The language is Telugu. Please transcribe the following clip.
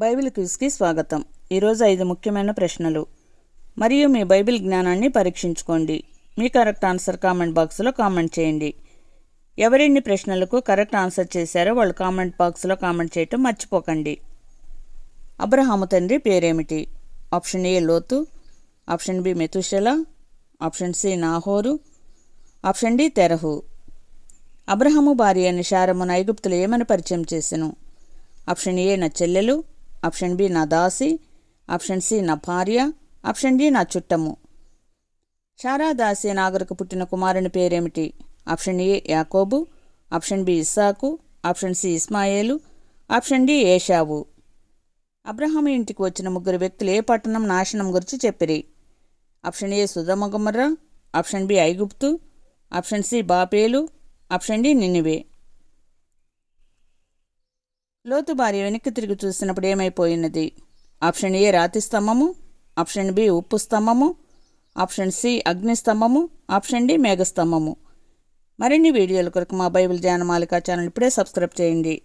బైబిల్ క్విజ్కి స్వాగతం. ఈరోజు 5 ముఖ్యమైన ప్రశ్నలు మరియు మీ బైబిల్ జ్ఞానాన్ని పరీక్షించుకోండి. మీ కరెక్ట్ ఆన్సర్ కామెంట్ బాక్స్లో కామెంట్ చేయండి. ఎవరెన్ని ప్రశ్నలకు కరెక్ట్ ఆన్సర్ చేశారో వాళ్ళు కామెంట్ బాక్స్లో కామెంట్ చేయటం మర్చిపోకండి. అబ్రహాము తండ్రి పేరేమిటి? ఆప్షన్ ఏ లోతు, ఆప్షన్ బి మెతుషెల, ఆప్షన్ సి నాహోరు, ఆప్షన్ డి తెరహు. అబ్రహాము భార్య అయిన శారమును ఐగుప్తులు ఏమని పరిచయం చేసెను? ఆప్షన్ ఏ నా చెల్లెలు, ఆప్షన్ బి నా దాసి, ఆప్షన్ సి నా భార్య, ఆప్షన్ డి నా చుట్టము. శారా దాసి నాగరకు పుట్టిన కుమారుని పేరేమిటి? ఆప్షన్ ఏ యాకోబు, ఆప్షన్ బి ఇస్సాకు, ఆప్షన్ సి ఇస్మాయేలు, ఆప్షన్ డి ఏషావు. అబ్రహాము ఇంటికి వచ్చిన 3 వ్యక్తులు ఏ పట్టణం నాశనం గురించి చెప్పిరి? ఆప్షన్ ఏ సొదొమ గొమొర్రా, ఆప్షన్ బి ఐగుప్తు, ఆప్షన్ సి బాబేలు, ఆప్షన్ డి నినివే. లోతు భార్య వెనక్కి తిరిగి చూసినప్పుడు ఏమైపోయినది? ఆప్షన్ ఏ రాతి స్తంభము, ఆప్షన్ బి ఉప్పు స్తంభము, ఆప్షన్ సి అగ్ని స్తంభము, ఆప్షన్ డి మేఘస్తంభము. మరిన్ని వీడియోల కొరకు మా బైబిల్ ధ్యానమాలిక ఛానల్ ఇప్పుడే సబ్స్క్రైబ్ చేయండి.